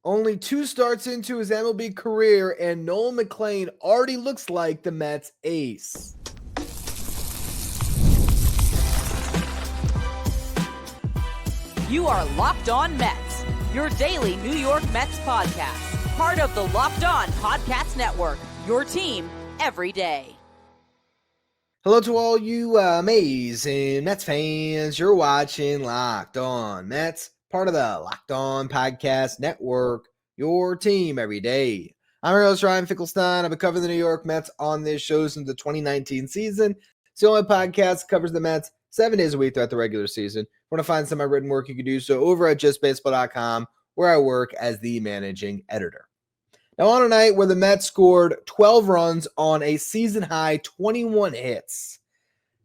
Only 2 starts into his MLB career, and Nolan McLean already looks like the Mets ace. You are Locked On Mets, your daily New York Mets podcast. Part of the Locked On Podcast Network, your team every day. Hello to all you amazing Mets fans. You're watching Locked On Mets, part of the Locked On Podcast Network, your team every day. I'm your host, Ryan Finkelstein. I've been covering the New York Mets on this show since the 2019 season. It's the only podcast that covers the Mets 7 days a week throughout the regular season. If you want to find some of my written work, you can do so over at justbaseball.com, where I work as the managing editor. Now, on a night where the Mets scored 12 runs on a season-high 21 hits,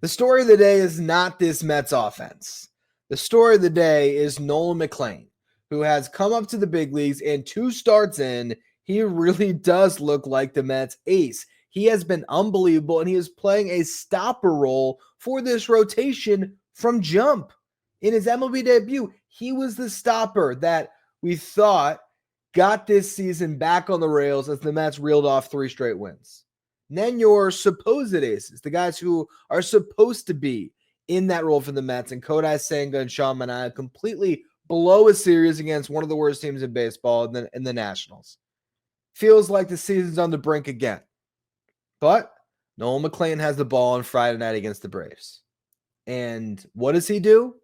the story of the day is not this Mets offense. The story of the day is Nolan McLean, who has come up to the big leagues, and 2 starts in, he really does look like the Mets ace. He has been unbelievable, and he is playing a stopper role for this rotation from jump. In his MLB debut, he was the stopper that we thought got this season back on the rails as the Mets reeled off 3 straight wins. And then your supposed aces, the guys who are supposed to be in that role for the Mets, and Kodai Senga and Sean Manaea completely blow a series against one of the worst teams in baseball in the Nationals. Feels like the season's on the brink again. But Nolan McLean has the ball on Friday night against the Braves. And what does he do?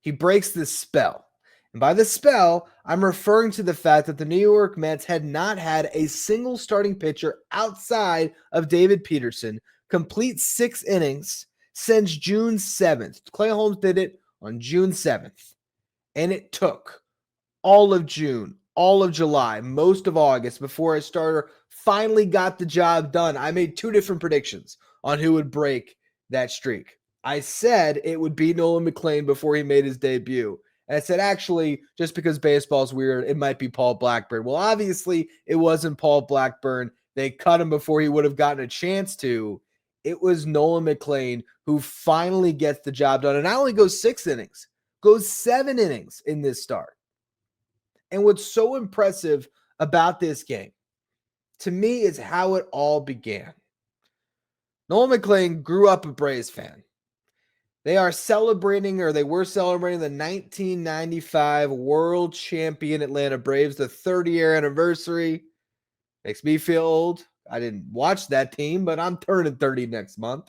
He breaks this spell. And by the spell, I'm referring to the fact that the New York Mets had not had a single starting pitcher outside of David Peterson complete 6 innings since June 7th. Clay Holmes did it on June 7th. And it took all of June, all of July, most of August before a starter finally got the job done. I made 2 different predictions on who would break that streak. I said it would be Nolan McLean before he made his debut. And I said, actually, just because baseball's weird, it might be Paul Blackburn. Well, obviously, it wasn't Paul Blackburn. They cut him before he would have gotten a chance to. It was Nolan McLean who finally gets the job done. And not only goes 6 innings, goes 7 innings in this start. And what's so impressive about this game, to me, is how it all began. Nolan McLean grew up a Braves fan. They were celebrating the 1995 World Champion Atlanta Braves, the 30-year anniversary. Makes me feel old. I didn't watch that team, but I'm turning 30 next month.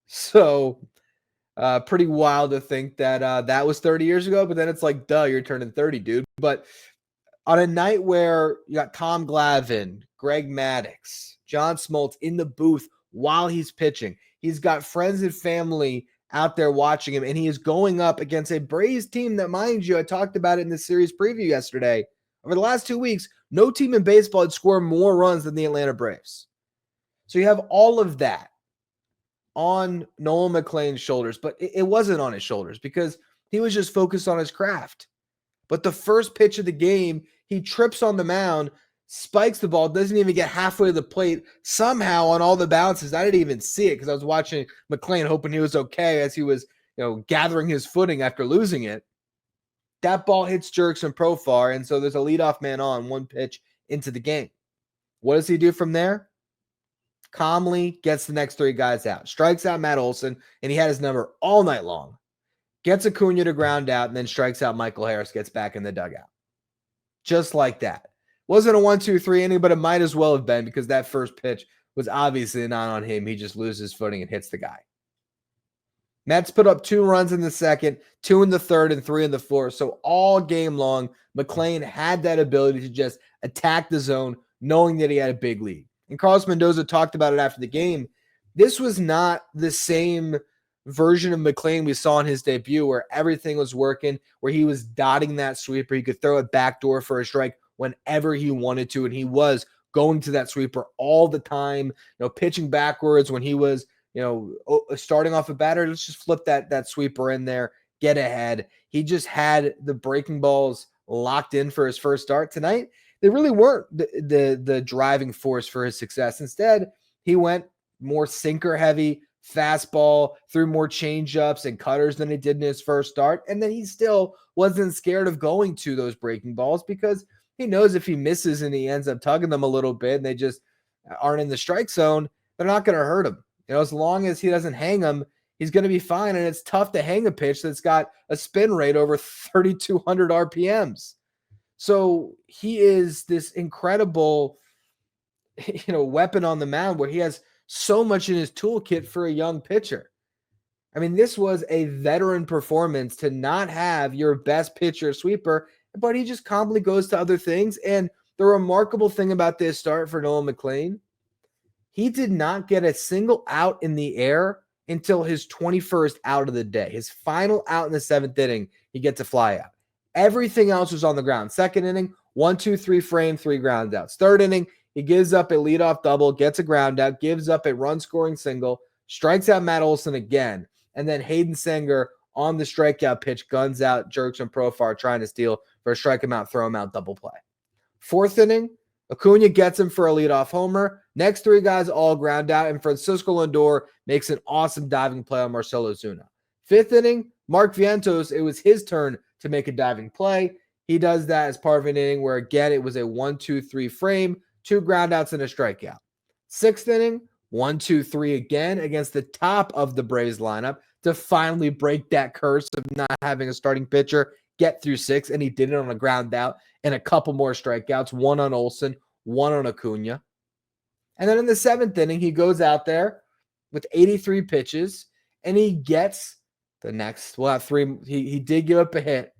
So pretty wild to think that that was 30 years ago, but then it's like, duh, you're turning 30, dude. But on a night where you got Tom Glavine, Greg Maddux, John Smoltz in the booth while he's pitching, he's got friends and family out there watching him, and he is going up against a Braves team that, mind you, I talked about it in the series preview yesterday. Over the last 2 weeks, no team in baseball had scored more runs than the Atlanta Braves. So you have all of that on Nolan McLean's shoulders, but it wasn't on his shoulders because he was just focused on his craft. But the first pitch of the game, he trips on the mound, spikes the ball, doesn't even get halfway to the plate. Somehow on all the bounces, I didn't even see it because I was watching McLean hoping he was okay as he was, gathering his footing after losing it. That ball hits Jurickson Profar, and so there's a leadoff man on 1 pitch into the game. What does he do from there? Calmly gets the next 3 guys out. Strikes out Matt Olson, and he had his number all night long. Gets Acuna to ground out, and then strikes out Michael Harris, gets back in the dugout. Just like that. Wasn't a 1-2-3 inning, but it might as well have been because that first pitch was obviously not on him. He just loses footing and hits the guy. Mets put up 2 runs in the second, 2 in the third, and 3 in the fourth. So all game long, McLean had that ability to just attack the zone, knowing that he had a big lead. And Carlos Mendoza talked about it after the game. This was not the same version of McLean we saw in his debut where everything was working, where he was dotting that sweeper. He could throw it backdoor for a strike whenever he wanted to, and he was going to that sweeper all the time, pitching backwards when he was, starting off a batter. Let's just flip that sweeper in there, get ahead. He just had the breaking balls locked in for his first start tonight. They really weren't the driving force for his success. Instead, he went more sinker heavy, fastball, threw more changeups and cutters than he did in his first start. And then he still wasn't scared of going to those breaking balls because He knows if he misses and he ends up tugging them a little bit and they just aren't in the strike zone, they're not going to hurt him. As long as he doesn't hang them, he's going to be fine. And it's tough to hang a pitch that's got a spin rate over 3,200 RPMs. So he is this incredible, weapon on the mound where he has so much in his toolkit for a young pitcher. I mean, this was a veteran performance to not have your best pitcher sweeper, but he just calmly goes to other things. And the remarkable thing about this start for Nolan McLean, he did not get a single out in the air until his 21st out of the day. His final out in the 7th inning, he gets a fly out. Everything else was on the ground. 2nd inning, 1-2-3 frame, 3 ground outs. 3rd inning, he gives up a leadoff double, gets a ground out, gives up a run-scoring single, strikes out Matt Olson again, and then Hayden Senger on the strikeout pitch guns out Jerks and Profar trying to steal for a strike him out, throw him out, double play. 4th inning, Acuna gets him for a leadoff homer. Next 3 guys all ground out, and Francisco Lindor makes an awesome diving play on Marcell Ozuna. 5th inning, Mark Vientos, it was his turn to make a diving play. He does that as part of an inning where, again, it was a 1-2-3 frame, 2 ground outs and a strikeout. 6th inning, 1-2-3 again against the top of the Braves lineup to finally break that curse of not having a starting pitcher get through 6, and he did it on a ground out and a couple more strikeouts, 1 on Olson, 1 on Acuna. And then in the 7th inning, he goes out there with 83 pitches, and he gets the next, well, 3. He did give up a hit,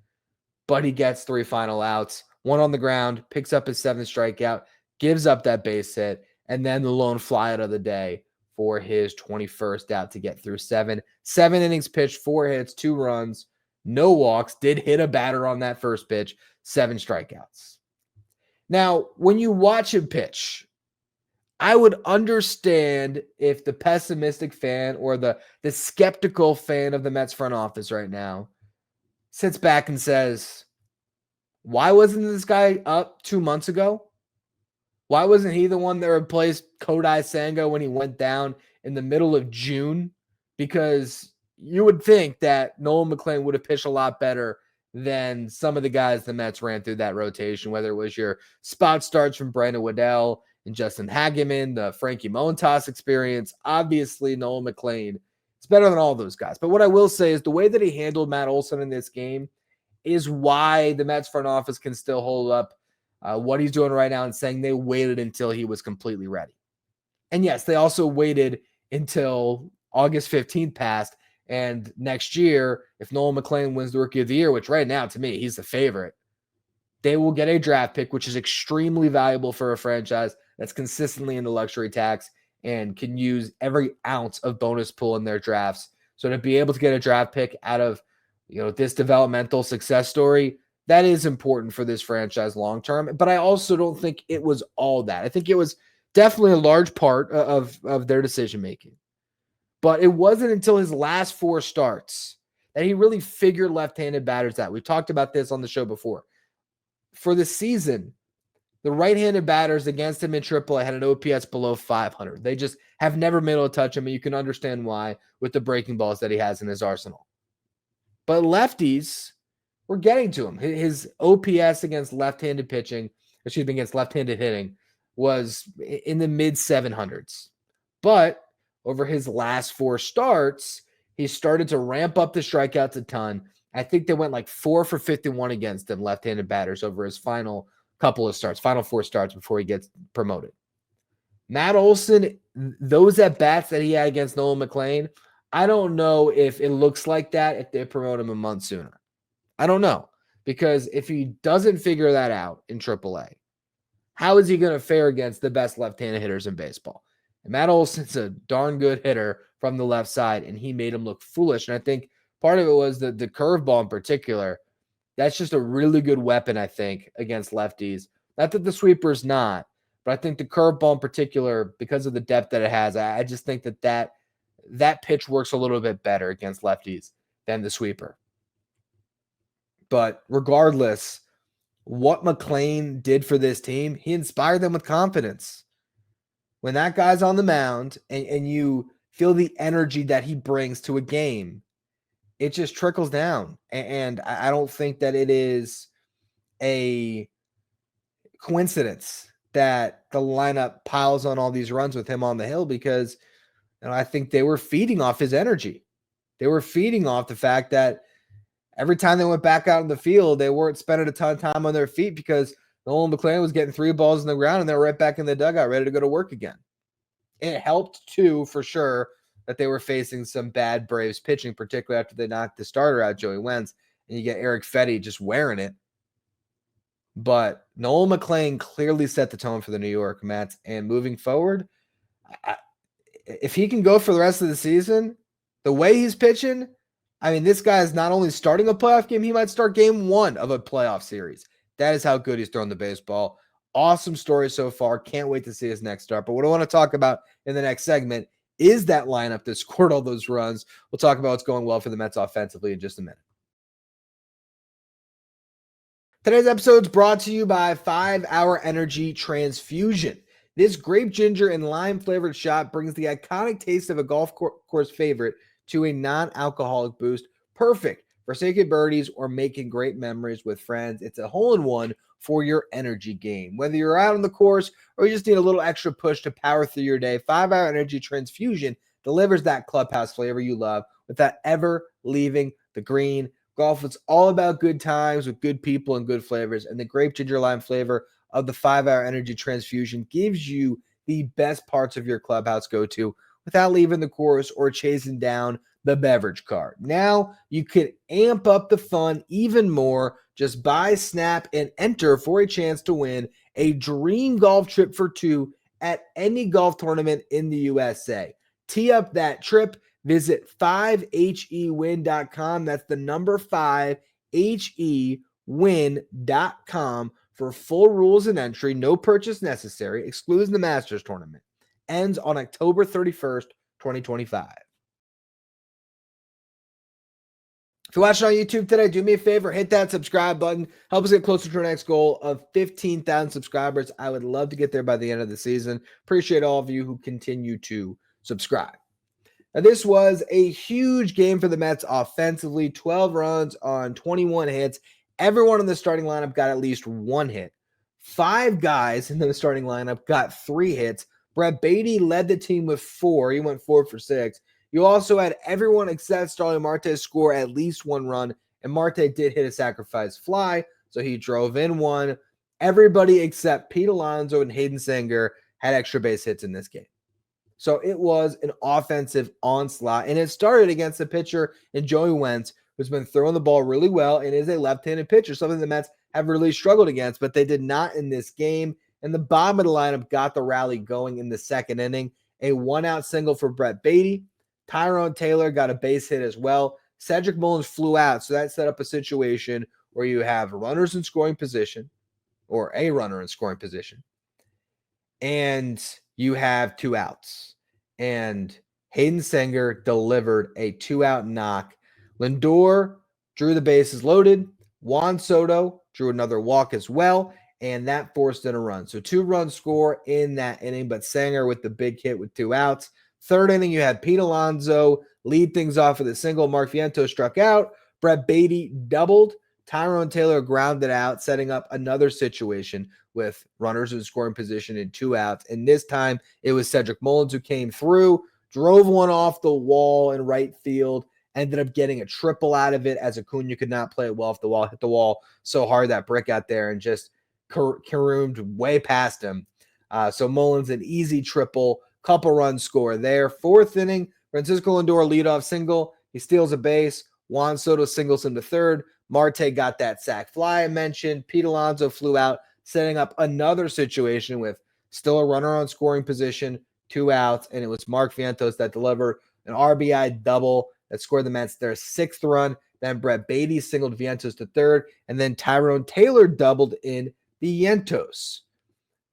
but he gets 3 final outs, 1 on the ground, picks up his 7th strikeout, gives up that base hit, and then the lone flyout of the day for his 21st out to get through 7. 7 innings pitched, 4 hits, 2 runs, no walks, did hit a batter on that first pitch, 7 strikeouts. Now, when you watch him pitch, I would understand if the pessimistic fan or the skeptical fan of the Mets front office right now sits back and says, why wasn't this guy up 2 months ago? Why wasn't he the one that replaced Kodai Senga when he went down in the middle of June? Because you would think that Nolan McLean would have pitched a lot better than some of the guys the Mets ran through that rotation, whether it was your spot starts from Brandon Waddell and Justin Hageman, the Frankie Montas experience. Obviously, Nolan McLean is better than all those guys. But what I will say is the way that he handled Matt Olson in this game is why the Mets front office can still hold up what he's doing right now and saying they waited until he was completely ready. And yes, they also waited until August 15th passed. And next year, if Nolan McLean wins the Rookie of the Year, which right now, to me, he's the favorite, they will get a draft pick, which is extremely valuable for a franchise that's consistently in the luxury tax and can use every ounce of bonus pool in their drafts. So to be able to get a draft pick out of this developmental success story, that is important for this franchise long term. But I also don't think it was all that. I think it was definitely a large part of their decision making. But it wasn't until his last 4 starts that he really figured left-handed batters out. We've talked about this on the show before. For the season, the right-handed batters against him in AAA had an OPS below 500. They just have never been able to touch him, and you can understand why with the breaking balls that he has in his arsenal. But lefties were getting to him. His OPS against left-handed pitching, against left-handed hitting, was in the mid-700s. But over his last 4 starts, he started to ramp up the strikeouts a ton. I think they went like 4 for 51 against him, left-handed batters, over his final 4 starts before he gets promoted. Matt Olson, those at-bats that he had against Nolan McLean, I don't know if it looks like that if they promote him a month sooner. I don't know. Because if he doesn't figure that out in AAA, how is he going to fare against the best left-handed hitters in baseball? And Matt Olson's a darn good hitter from the left side, and he made him look foolish. And I think part of it was the curveball in particular. That's just a really good weapon, I think, against lefties. Not that the sweeper's not, but I think the curveball in particular, because of the depth that it has, I just think that pitch works a little bit better against lefties than the sweeper. But regardless, what McLean did for this team, he inspired them with confidence. When that guy's on the mound and you feel the energy that he brings to a game, it just trickles down. And I don't think that it is a coincidence that the lineup piles on all these runs with him on the hill because I think they were feeding off his energy. They were feeding off the fact that every time they went back out in the field, they weren't spending a ton of time on their feet because Nolan McLean was getting 3 balls in the ground and they were right back in the dugout ready to go to work again. It helped too, for sure, that they were facing some bad Braves pitching, particularly after they knocked the starter out, Joey Wentz, and you get Eric Fetty just wearing it. But Nolan McLean clearly set the tone for the New York Mets, and moving forward, if he can go for the rest of the season, the way he's pitching, this guy is not only starting a playoff game, he might start game 1 of a playoff series. That is how good he's throwing the baseball. Awesome story so far. Can't wait to see his next start. But what I want to talk about in the next segment is that lineup that scored all those runs. We'll talk about what's going well for the Mets offensively in just a minute. Today's episode is brought to you by 5 Hour Energy Transfusion. This grape ginger and lime flavored shot brings the iconic taste of a golf course favorite to a non-alcoholic boost. Perfect for taking birdies or making great memories with friends. It's a hole-in-one for your energy game. Whether you're out on the course or you just need a little extra push to power through your day, 5 Hour Energy Transfusion delivers that clubhouse flavor you love without ever leaving the green. Golf is all about good times with good people and good flavors, and the grape ginger lime flavor of the 5 Hour Energy Transfusion gives you the best parts of your clubhouse go-to without leaving the course or chasing down the beverage cart. Now you can amp up the fun even more. Just buy, snap, and enter for a chance to win a dream golf trip for 2 at any golf tournament in the USA. Tee up that trip. Visit 5hewin.com. That's the number 5hewin.com for full rules and entry. No purchase necessary. Excludes the Masters tournament. Ends on October 31st, 2025. If you're watching on YouTube today, do me a favor, hit that subscribe button. Help us get closer to our next goal of 15,000 subscribers. I would love to get there by the end of the season. Appreciate all of you who continue to subscribe. Now, this was a huge game for the Mets offensively. 12 runs on 21 hits. Everyone in the starting lineup got at least 1 hit. 5 guys in the starting lineup got 3 hits. Brett Baty led the team with 4. He went 4 for 6. You also had everyone except Starling Marte score at least 1 run, and Marte did hit a sacrifice fly, so he drove in 1. Everybody except Pete Alonso and Hayden Singer had extra base hits in this game. So it was an offensive onslaught, and it started against a pitcher in Joey Wentz, who's been throwing the ball really well and is a left-handed pitcher, something the Mets have really struggled against, but they did not in this game. And the bottom of the lineup got the rally going in the second inning. A 1-out single for Brett Baty. Tyrone Taylor got a base hit as well. Cedric Mullins flew out, so that set up a situation where you have runners in scoring position, or a runner in scoring position, and you have 2 outs. And Hayden Singer delivered a 2-out knock. Lindor drew the bases loaded. Juan Soto drew another walk as well, and that forced in a run. So 2-run score in that inning, but Singer with the big hit with 2 outs. Third inning, you had Pete Alonso lead things off with a single. Mark Vientos struck out. Brett Baty doubled. Tyrone Taylor grounded out, setting up another situation with runners in scoring position and 2 outs. And this time, it was Cedric Mullins who came through, drove one off the wall in right field, ended up getting a triple out of it as Acuna could not play it well off the wall, hit the wall so hard that brick out there and just caroomed way past him. So Mullins, an easy triple. Couple run score there. 4th inning, Francisco Lindor leadoff single. He steals a base. Juan Soto singles him to third. Marte got that sac fly I mentioned. Pete Alonso flew out, setting up another situation with still a runner on scoring position, 2 outs, and it was Mark Vientos that delivered an RBI double that scored the Mets their 6th run. Then Brett Baty singled Vientos to third, and then Tyrone Taylor doubled in Vientos.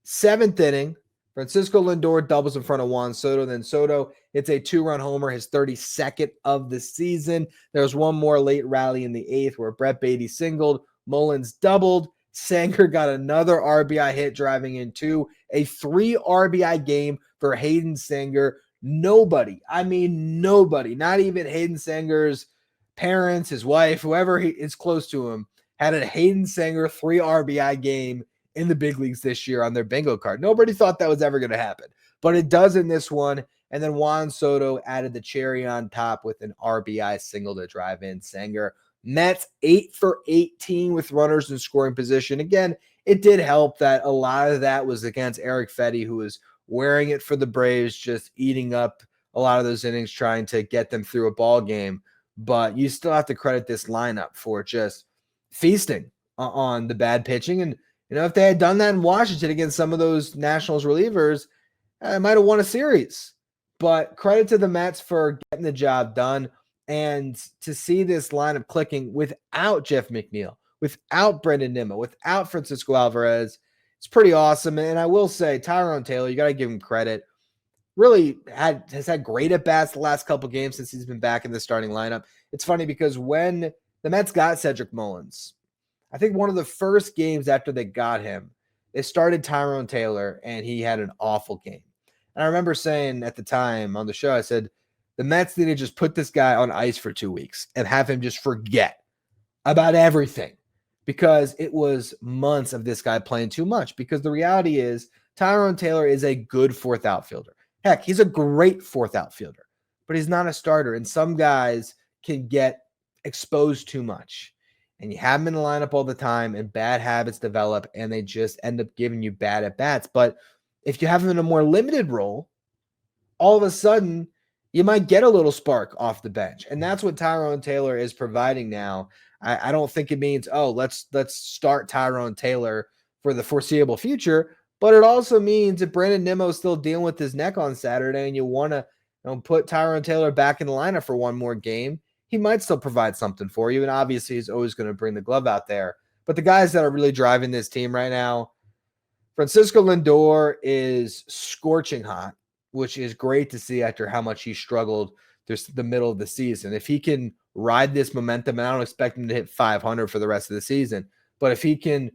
7th inning, Francisco Lindor doubles in front of Juan Soto. Then Soto hits a 2-run homer, his 32nd of the season. There was one more late rally in the 8th where Brett Baty singled, Mullins doubled. Sanger got another RBI hit driving in 2. A 3 RBI game for Hayden Singer. Nobody, not even Hayden Singer's parents, his wife, whoever is close to him, had a Hayden Singer 3 RBI game in the big leagues this year on their bingo card. Nobody thought that was ever going to happen, but it does in this one. And then Juan Soto added the cherry on top with an RBI single to drive in Senga. Mets 8 for 18 with runners in scoring position. Again, it did help that a lot of that was against Eric Fetty, who was wearing it for the Braves, just eating up a lot of those innings, trying to get them through a ball game. But you still have to credit this lineup for just feasting on the bad pitching. And, if they had done that in Washington against some of those Nationals relievers, I might have won a series. But credit to the Mets for getting the job done. And to see this lineup clicking without Jeff McNeil, without Brandon Nimmo, without Francisco Alvarez, it's pretty awesome. And I will say, Tyrone Taylor, you got to give him credit. Really has had great at-bats the last couple games since he's been back in the starting lineup. It's funny because when the Mets got Cedric Mullins, I think one of the first games after they got him, they started Tyrone Taylor, and he had an awful game. And I remember saying at the time on the show, I said, the Mets need to just put this guy on ice for 2 weeks and have him just forget about everything, because it was months of this guy playing too much. Because the reality is Tyrone Taylor is a good fourth outfielder. Heck, he's a great fourth outfielder, but he's not a starter. And some guys can get exposed too much. And you have them in the lineup all the time, and bad habits develop, and they just end up giving you bad at-bats. But if you have them in a more limited role, all of a sudden, you might get a little spark off the bench. And that's what Tyrone Taylor is providing now. I don't think it means, let's start Tyrone Taylor for the foreseeable future. But it also means if Brandon Nimmo is still dealing with his neck on Saturday and you want to put Tyrone Taylor back in the lineup for one more game, he might still provide something for you. And obviously, he's always going to bring the glove out there. But the guys that are really driving this team right now, Francisco Lindor is scorching hot, which is great to see after how much he struggled through the middle of the season. If he can ride this momentum, and I don't expect him to hit 500 for the rest of the season, but if he can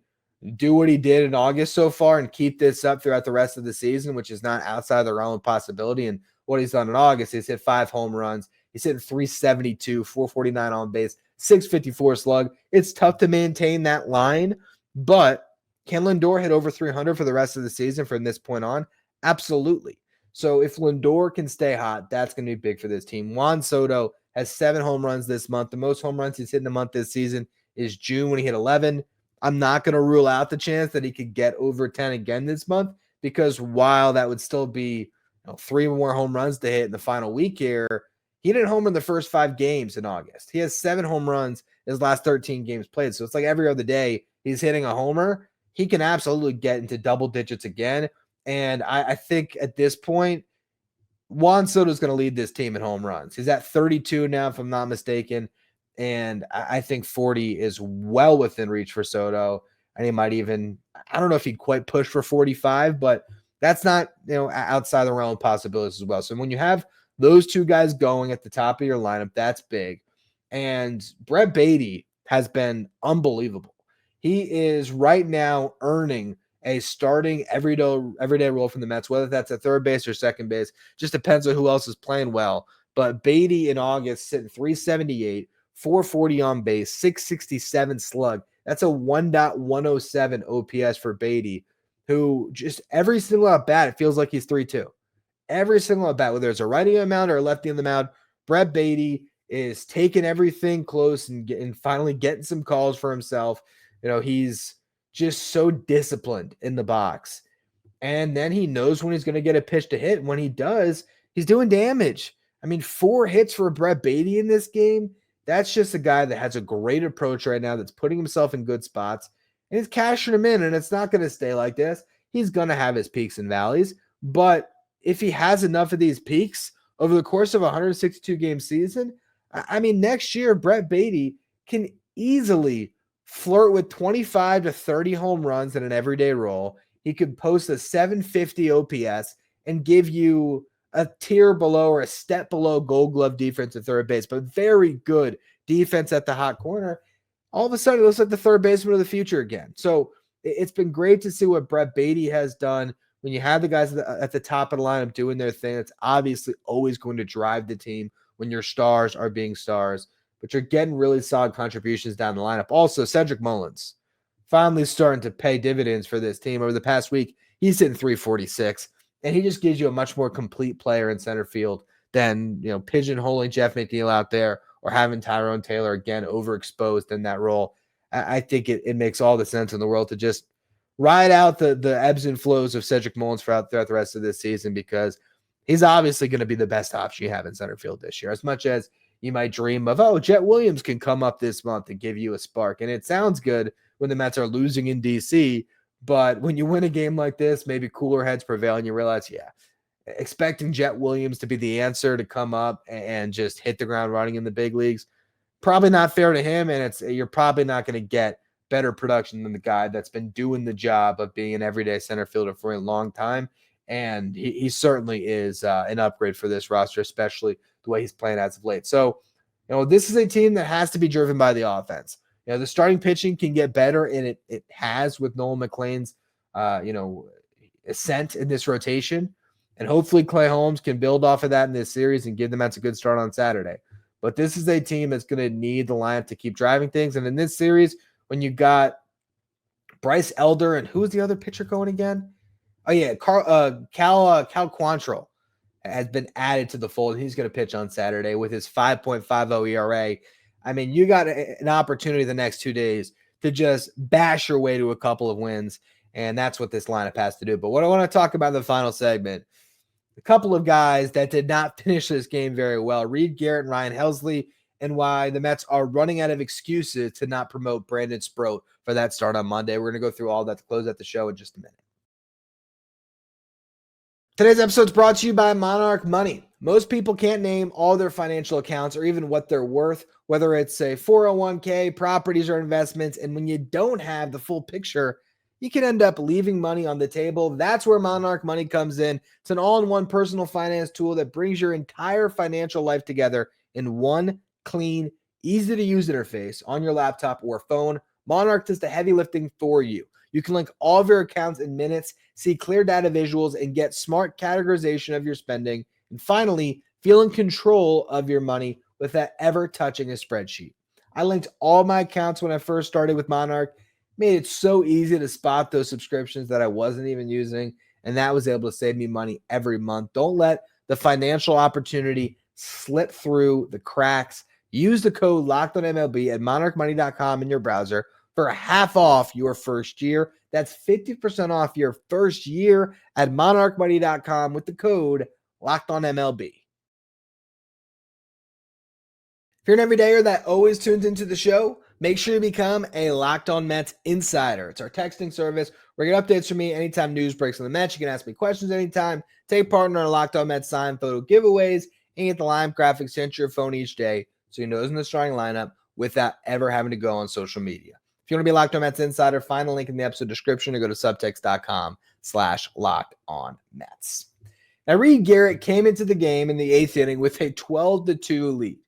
do what he did in August so far and keep this up throughout the rest of the season, which is not outside the realm of possibility, and what he's done in August, he's hit 5 home runs. He's hitting 372, 449 on base, 654 slug. It's tough to maintain that line, but can Lindor hit over 300 for the rest of the season from this point on? Absolutely. So if Lindor can stay hot, that's going to be big for this team. Juan Soto has 7 home runs this month. The most home runs he's hit in a month this season is June when he hit 11. I'm not going to rule out the chance that he could get over 10 again this month, because while that would still be 3 more home runs to hit in the final week here, he didn't homer in the first 5 games in August. He has 7 home runs in his last 13 games played. So it's like every other day he's hitting a homer. He can absolutely get into double digits again. And I think at this point, Juan Soto is going to lead this team in home runs. He's at 32 now, if I'm not mistaken. And I think 40 is well within reach for Soto. And he might even, I don't know if he'd quite push for 45, but that's not, outside the realm of possibilities as well. So when you have those two guys going at the top of your lineup, that's big. And Brett Baty has been unbelievable. He is right now earning a starting everyday role from the Mets, whether that's at third base or second base. Just depends on who else is playing well. But Baty in August sitting 378, 440 on base, 667 slug. That's a 1.107 OPS for Baty, who just every single at bat, it feels like he's 3-2. Every single at bat, whether it's a righty on the mound or a lefty on the mound, Brett Baty is taking everything close and finally getting some calls for himself. He's just so disciplined in the box. And then he knows when he's going to get a pitch to hit. When he does, he's doing damage. 4 hits for Brett Baty in this game. That's just a guy that has a great approach right now, that's putting himself in good spots, and he's cashing them in, and it's not going to stay like this. He's going to have his peaks and valleys, but if he has enough of these peaks over the course of a 162-game season, next year, Brett Baty can easily flirt with 25 to 30 home runs in an everyday role. He could post a 750 OPS and give you a tier below or a step below Gold Glove defense at third base, but very good defense at the hot corner. All of a sudden, it looks like the third baseman of the future again. So it's been great to see what Brett Baty has done. When you have the guys at the top of the lineup doing their thing, it's obviously always going to drive the team when your stars are being stars. But you're getting really solid contributions down the lineup. Also, Cedric Mullins. finally starting to pay dividends for this team. Over the past week, he's hitting 346, and he just gives you a much more complete player in center field than, pigeonholing Jeff McNeil out there or having Tyrone Taylor again overexposed in that role. I think it makes all the sense in the world to just ride out the ebbs and flows of Cedric Mullins throughout the rest of this season, because he's obviously going to be the best option you have in center field this year. As much as you might dream of, Jet Williams can come up this month and give you a spark. And it sounds good when the Mets are losing in DC, but when you win a game like this, maybe cooler heads prevail and you realize, expecting Jet Williams to be the answer to come up and just hit the ground running in the big leagues, probably not fair to him, and you're probably not going to get better production than the guy that's been doing the job of being an everyday center fielder for a long time. And he certainly is an upgrade for this roster, especially the way he's playing as of late. So, this is a team that has to be driven by the offense. The starting pitching can get better, and it has with Nolan McLean's, ascent in this rotation. And hopefully Clay Holmes can build off of that in this series and give the Mets a good start on Saturday. But this is a team that's going to need the lineup to keep driving things. And in this series, when you got Bryce Elder and who's the other pitcher going again? Oh, yeah, Cal Quantrill has been added to the fold. He's going to pitch on Saturday with his 5.50 ERA. I mean, you got an opportunity the next 2 days to just bash your way to a couple of wins, and that's what this lineup has to do. But what I want to talk about in the final segment, a couple of guys that did not finish this game very well, Reed Garrett and Ryan Helsley, and why the Mets are running out of excuses to not promote Brandon Sproat for that start on Monday. We're going to go through all that to close out the show in just a minute. Today's episode is brought to you by Monarch Money. Most people can't name all their financial accounts or even what they're worth, whether it's a 401k, properties, or investments. And when you don't have the full picture, you can end up leaving money on the table. That's where Monarch Money comes in. It's an all-in-one personal finance tool that brings your entire financial life together in one clean, easy-to-use interface on your laptop or phone. Monarch does the heavy lifting for you. You can link all of your accounts in minutes, see clear data visuals, and get smart categorization of your spending. And finally, feel in control of your money without ever touching a spreadsheet. I linked all my accounts when I first started with Monarch. Made it so easy to spot those subscriptions that I wasn't even using, and that was able to save me money every month. Don't let the financial opportunity slip through the cracks. Use the code LOCKEDONMLB at monarchmoney.com in your browser for half off your first year. That's 50% off your first year at monarchmoney.com with the code LOCKEDONMLB. If you're an everydayer that always tunes into the show, make sure you become a Locked On Mets Insider. It's our texting service where you get updates from me anytime news breaks on the Mets. You can ask me questions anytime, take part in our Locked On Mets signed photo giveaways, and get the live graphics sent to your phone each day so you know who's in the starting lineup without ever having to go on social media. If you want to be a Locked On Mets Insider, find the link in the episode description or go to subtext.com/LockedOnMets. Now, Reed Garrett came into the game in the 8th inning with a 12-2 lead.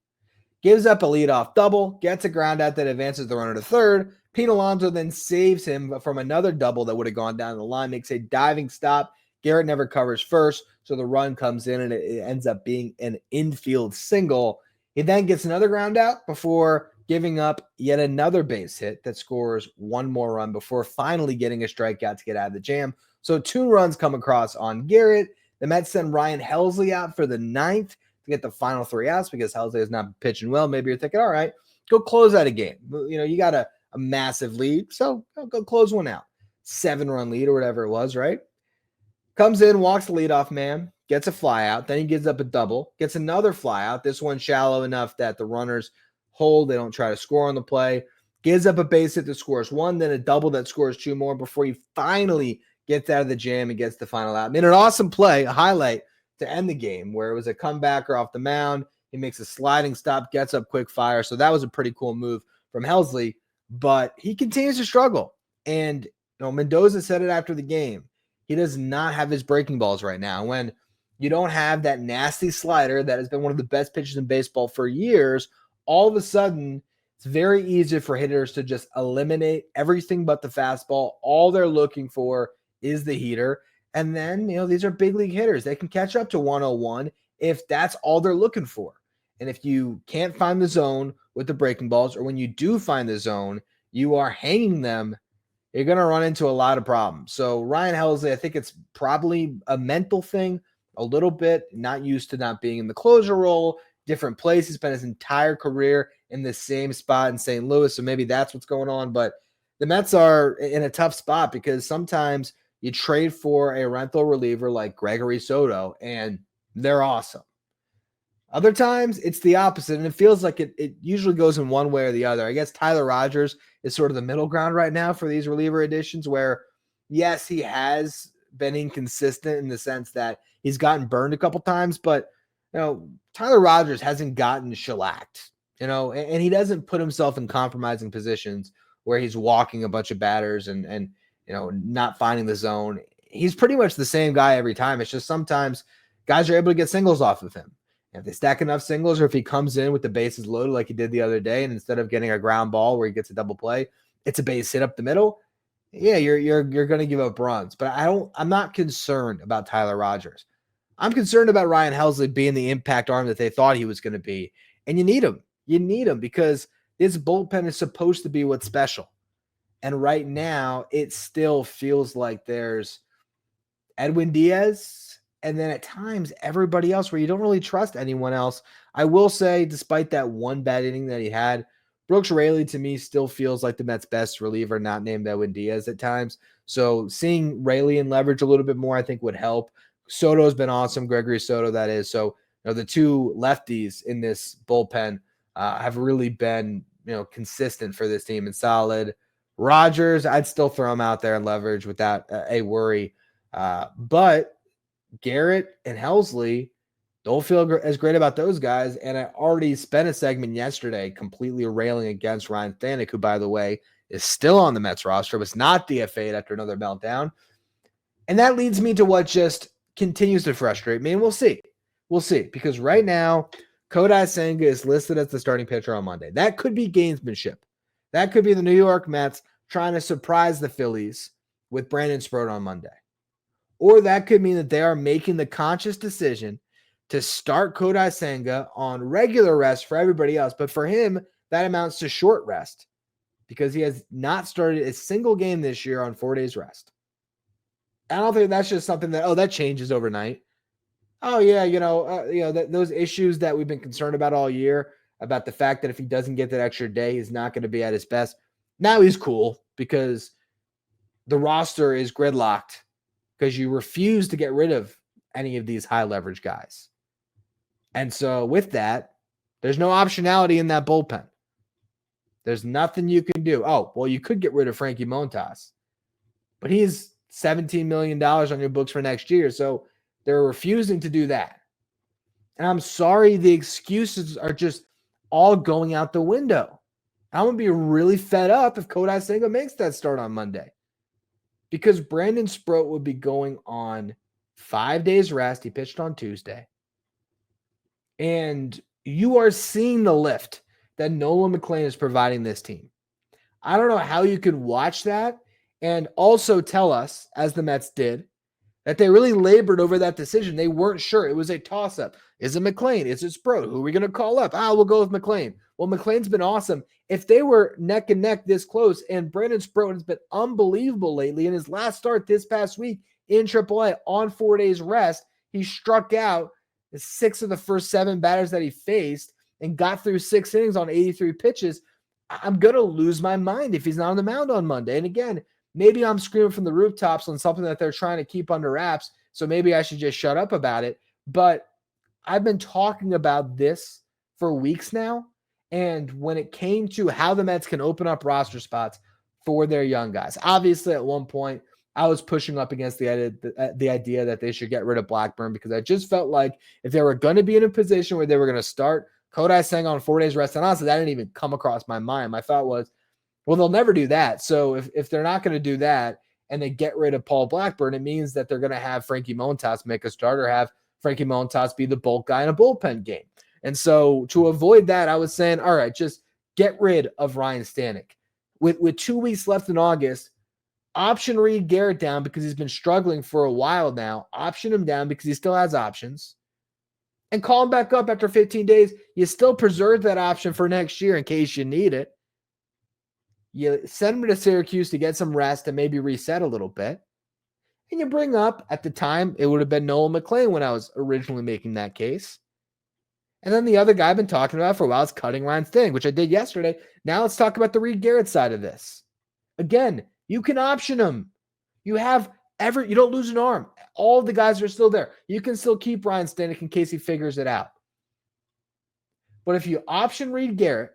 Gives up a leadoff double, gets a ground out that advances the runner to third. Pete Alonso then saves him from another double that would have gone down the line, makes a diving stop. Garrett never covers first, so the run comes in and it ends up being an infield single. He then gets another ground out before giving up yet another base hit that scores one more run before finally getting a strikeout to get out of the jam. So 2 runs come across on Garrett. The Mets send Ryan Helsley out for the 9th to get the final 3 outs because Helsley is not pitching well. Maybe you're thinking, all right, go close out a game. You got a massive lead, so go close one out. 7-run lead or whatever it was, right? Comes in, walks the leadoff man, gets a fly out, then he gives up a double, gets another fly out. This one shallow enough that the runners hold. They don't try to score on the play. Gives up a base hit that scores 1, then a double that scores 2 more before he finally gets out of the jam and gets the final out. I mean, an awesome play, a highlight to end the game where it was a comebacker off the mound. He makes a sliding stop, gets up quick fire. So that was a pretty cool move from Helsley, but he continues to struggle. And Mendoza said it after the game. He does not have his breaking balls right now. When you don't have that nasty slider that has been one of the best pitches in baseball for years, all of a sudden it's very easy for hitters to just eliminate everything but the fastball. All they're looking for is the heater. And then, these are big league hitters. They can catch up to 101 if that's all they're looking for. And if you can't find the zone with the breaking balls, or when you do find the zone, you are hanging them you're going to run into a lot of problems. So Ryan Helsley, I think it's probably a mental thing a little bit, not used to not being in the closer role, different place. He spent his entire career in the same spot in St. Louis, so maybe that's what's going on. But the Mets are in a tough spot because sometimes you trade for a rental reliever like Gregory Soto, and they're awesome. Other times, it's the opposite, and it feels like it usually goes in one way or the other. I guess Tyler Rogers is sort of the middle ground right now for these reliever additions where, yes, he has been inconsistent in the sense that he's gotten burned a couple times, but Tyler Rogers hasn't gotten shellacked, and he doesn't put himself in compromising positions where he's walking a bunch of batters and not finding the zone. He's pretty much the same guy every time. It's just sometimes guys are able to get singles off of him. If they stack enough singles, or if he comes in with the bases loaded like he did the other day, and instead of getting a ground ball where he gets a double play, it's a base hit up the middle. Yeah, you're going to give up runs. But I'm not concerned about Tyler Rogers. I'm concerned about Ryan Helsley being the impact arm that they thought he was going to be. And you need him. You need him because this bullpen is supposed to be what's special. And right now, it still feels like there's Edwin Diaz, and then at times, everybody else where you don't really trust anyone else. I will say, despite that one bad inning that he had, Brooks Raley to me still feels like the Mets' best reliever, not named Edwin Diaz at times. So seeing Raley in leverage a little bit more, I think would help. Soto's been awesome, Gregory Soto, that is. So the two lefties in this bullpen have really been consistent for this team and solid. Rogers, I'd still throw him out there in leverage without a worry. But Garrett and Helsley don't feel as great about those guys. And I already spent a segment yesterday completely railing against Ryan Stanek, who, by the way, is still on the Mets roster, was not DFA'd after another meltdown. And that leads me to what just continues to frustrate me. And we'll see. We'll see. Because right now, Kodai Senga is listed as the starting pitcher on Monday. That could be gamesmanship. That could be the New York Mets trying to surprise the Phillies with Brandon Sproat on Monday. Or that could mean that they are making the conscious decision to start Kodai Senga on regular rest for everybody else. But for him, that amounts to short rest because he has not started a single game this year on 4 days rest. I don't think that's just something that changes overnight. Oh, yeah, those issues that we've been concerned about all year, about the fact that if he doesn't get that extra day, he's not going to be at his best. Now he's cool because the roster is gridlocked because you refuse to get rid of any of these high leverage guys. And so with that, there's no optionality in that bullpen. There's nothing you can do. Oh, well, you could get rid of Frankie Montas, but he's $17 million on your books for next year. So they're refusing to do that. And I'm sorry, the excuses are just all going out the window. I'm going to be really fed up if Kodai Senga makes that start on Monday. Because Brandon Sproat would be going on 5 days rest. He pitched on Tuesday. And you are seeing the lift that Nolan McLean is providing this team. I don't know how you can watch that and also tell us, as the Mets did, that they really labored over that decision. They weren't sure. It was a toss-up. Is it McLean? Is it Sproat? Who are we going to call up? We'll go with McLean. Well, McLean's been awesome. If they were neck and neck this close, and Brandon Sproat has been unbelievable lately, in his last start this past week in AAA on 4 days rest, he struck out 6 of the first 7 batters that he faced and got through 6 innings on 83 pitches. I'm going to lose my mind if he's not on the mound on Monday. And again, maybe I'm screaming from the rooftops on something that they're trying to keep under wraps, so maybe I should just shut up about it. But I've been talking about this for weeks now, and when it came to how the Mets can open up roster spots for their young guys, obviously at one point I was pushing up against the idea that they should get rid of Blackburn, because I just felt like if they were going to be in a position where they were going to start Kodai Senga on 4 days rest, and honestly, that didn't even come across my mind. My thought was, well, they'll never do that. So if they're not going to do that and they get rid of Paul Blackburn, it means that they're going to have Frankie Montas make a start, or have Frankie Montas be the bulk guy in a bullpen game. And so to avoid that, I was saying, all right, just get rid of Ryan Stanek. With 2 weeks left in August, option Reed Garrett down because he's been struggling for a while now. Option him down because he still has options. And call him back up after 15 days. You still preserve that option for next year in case you need it. You send him to Syracuse to get some rest and maybe reset a little bit. And you bring up, at the time, it would have been Nolan McLean when I was originally making that case. And then the other guy I've been talking about for a while is cutting Ryan Finkelstein, which I did yesterday. Now let's talk about the Reed Garrett side of this. Again, you can option him. You don't lose an arm. All the guys are still there. You can still keep Ryan Stanek in case he figures it out. But if you option Reed Garrett,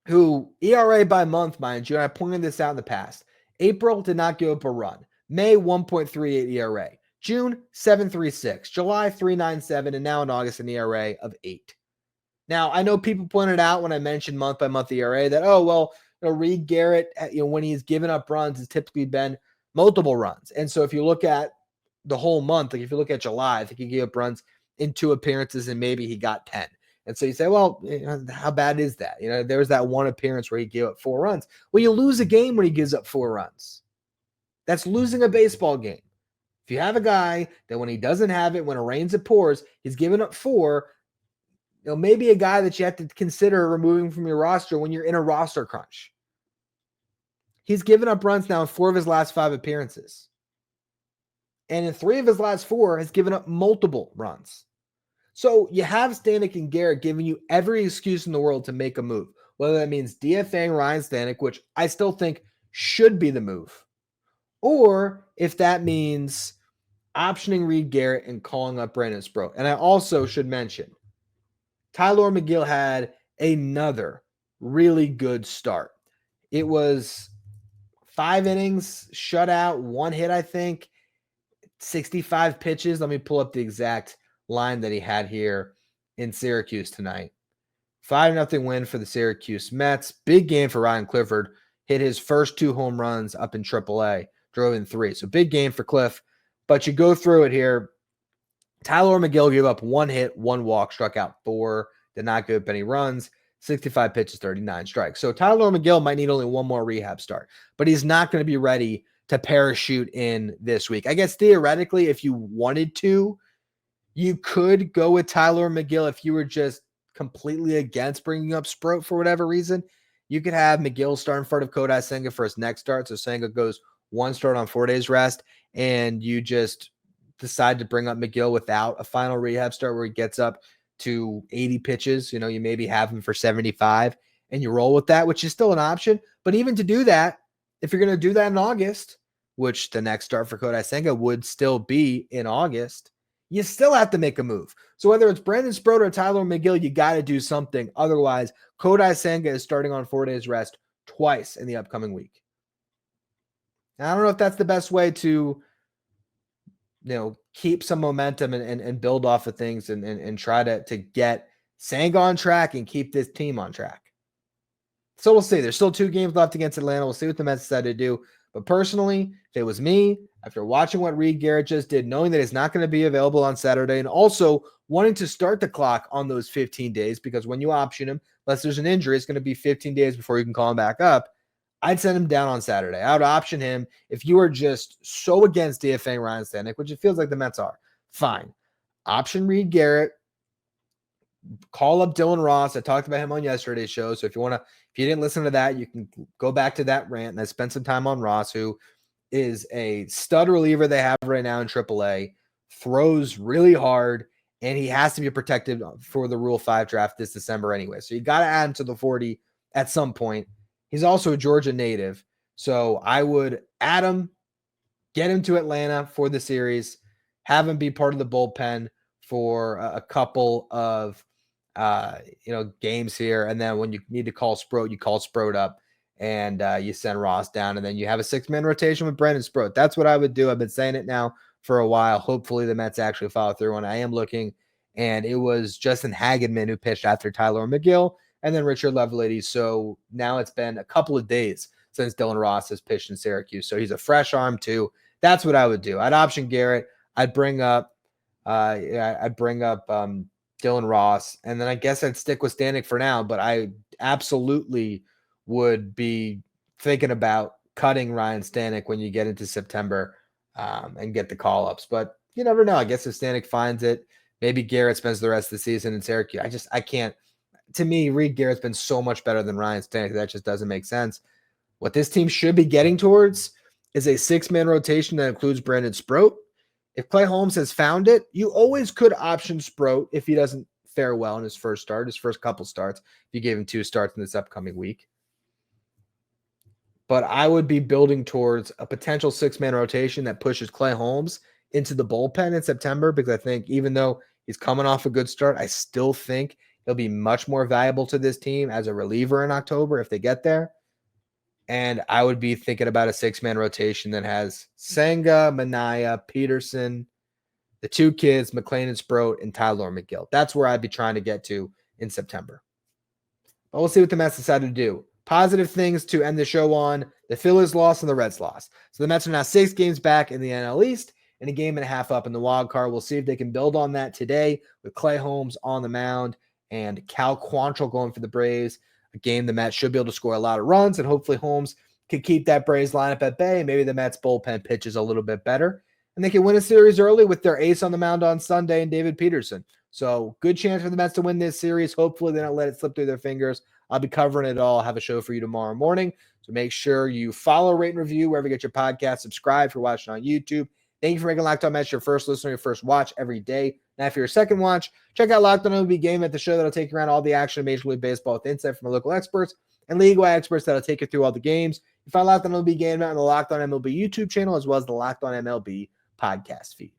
who ERA by month, mind you, and I pointed this out in the past, April did not give up a run. May 1.38 ERA. June 7.36. July 3.97. And now in August an ERA of 8. Now, I know people pointed out when I mentioned month by month ERA that, Reed Garrett, when he's given up runs, has typically been multiple runs. And so if you look at the whole month, like if you look at July, I think he gave up runs in 2 appearances and maybe he got 10. And so you say, well, how bad is that? There was that one appearance where he gave up 4 runs. Well, you lose a game when he gives up 4 runs. That's losing a baseball game. If you have a guy that when he doesn't have it, when it rains, it pours, he's giving up 4, maybe a guy that you have to consider removing from your roster when you're in a roster crunch. He's given up runs now in 4 of his last 5 appearances. And in 3 of his last 4 has given up multiple runs. So you have Stanek and Garrett giving you every excuse in the world to make a move, whether that means DFAing Ryan Stanek, which I still think should be the move, or if that means optioning Reed Garrett and calling up Brandon Sproat. And I also should mention, Tylor Megill had another really good start. It was 5 innings, shutout, 1 hit, I think, 65 pitches. Let me pull up the exact line that he had here in Syracuse tonight. 5-0 win for the Syracuse Mets. Big game for Ryan Clifford. Hit his first 2 home runs up in AAA. Drove in 3. So big game for Cliff. But you go through it here. Tylor Megill gave up 1 hit, 1 walk, struck out 4. Did not give up any runs. 65 pitches, 39 strikes. So Tylor Megill might need only 1 more rehab start. But he's not going to be ready to parachute in this week. I guess theoretically, if you wanted to, you could go with Tylor Megill if you were just completely against bringing up Sproat for whatever reason. You could have Megill start in front of Kodai Senga for his next start. So Senga goes 1 start on 4 days rest, and you just decide to bring up Megill without a final rehab start where he gets up to 80 pitches. You maybe have him for 75 and you roll with that, which is still an option. But even to do that, if you're going to do that in August, which the next start for Kodai Senga would still be in August, you still have to make a move. So whether it's Brandon Sproat or Tylor Megill, you got to do something. Otherwise, Kodai Senga is starting on 4 days rest twice in the upcoming week. Now, I don't know if that's the best way to, keep some momentum and build off of things and try to get Senga on track and keep this team on track. So we'll see. There's still 2 games left against Atlanta. We'll see what the Mets decide to do. But personally, if it was me, after watching what Reed Garrett just did, knowing that he's not going to be available on Saturday, and also wanting to start the clock on those 15 days, because when you option him, unless there's an injury, it's going to be 15 days before you can call him back up, I'd send him down on Saturday. I would option him. If you are just so against DFAing Ryan Stanek, which it feels like the Mets are, fine. Option Reed Garrett. Call up Dylan Ross. I talked about him on yesterday's show. So if you didn't listen to that, you can go back to that rant. And I spent some time on Ross, who is a stud reliever they have right now in AAA, throws really hard, and he has to be protected for the Rule 5 draft this December anyway. So you got to add him to the 40 at some point. He's also a Georgia native. So I would add him, get him to Atlanta for the series, have him be part of the bullpen for a couple of games here. And then when you need to call Sproat, you call Sproat up and you send Ross down, and then you have a 6-man rotation with Brandon Sproat. That's what I would do. I've been saying it now for a while. Hopefully the Mets actually follow through, and I am looking. And it was Justin Hagenman who pitched after Tylor Megill, and then Richard Lovelady. So now it's been a couple of days since Dylan Ross has pitched in Syracuse. So he's a fresh arm too. That's what I would do. I'd option Garrett. I'd bring up Dylan Ross, and then I guess I'd stick with Stanek for now, but I absolutely would be thinking about cutting Ryan Stanek when you get into September and get the call-ups. But you never know. I guess if Stanek finds it, maybe Garrett spends the rest of the season in Syracuse. I can't. To me, Reed Garrett's been so much better than Ryan Stanek. That just doesn't make sense. What this team should be getting towards is a 6-man rotation that includes Brandon Sproat. If Clay Holmes has found it, you always could option Sproat if he doesn't fare well in his first couple starts, if you gave him 2 starts in this upcoming week. But I would be building towards a potential 6-man rotation that pushes Clay Holmes into the bullpen in September, because I think even though he's coming off a good start, I still think he'll be much more valuable to this team as a reliever in October if they get there. And I would be thinking about a 6-man rotation that has Senga, Minaya, Peterson, the 2 kids, McLean and Sproat, and Tyler McGill. That's where I'd be trying to get to in September. But we'll see what the Mets decide to do. Positive things to end the show on: the Phillies lost and the Reds lost. So the Mets are now 6 games back in the NL East and a game and a half up in the wild card. We'll see if they can build on that today with Clay Holmes on the mound and Cal Quantrill going for the Braves. A game the Mets should be able to score a lot of runs, and hopefully Holmes can keep that Braves lineup at bay. Maybe the Mets bullpen pitches a little bit better, and they can win a series early with their ace on the mound on Sunday and David Peterson. So good chance for the Mets to win this series. Hopefully they don't let it slip through their fingers. I'll be covering it all. I'll have a show for you tomorrow morning. So make sure you follow, rate, and review wherever you get your podcast. Subscribe if you're watching on YouTube. Thank you for making Locked On Mets your first listener, your first watch every day. Now, for your second watch, check out Locked On MLB Game at the show that'll take you around all the action of Major League Baseball with insight from our local experts and league-wide experts that'll take you through all the games. You find Locked On MLB Game out on the Locked On MLB YouTube channel, as well as the Locked On MLB podcast feed.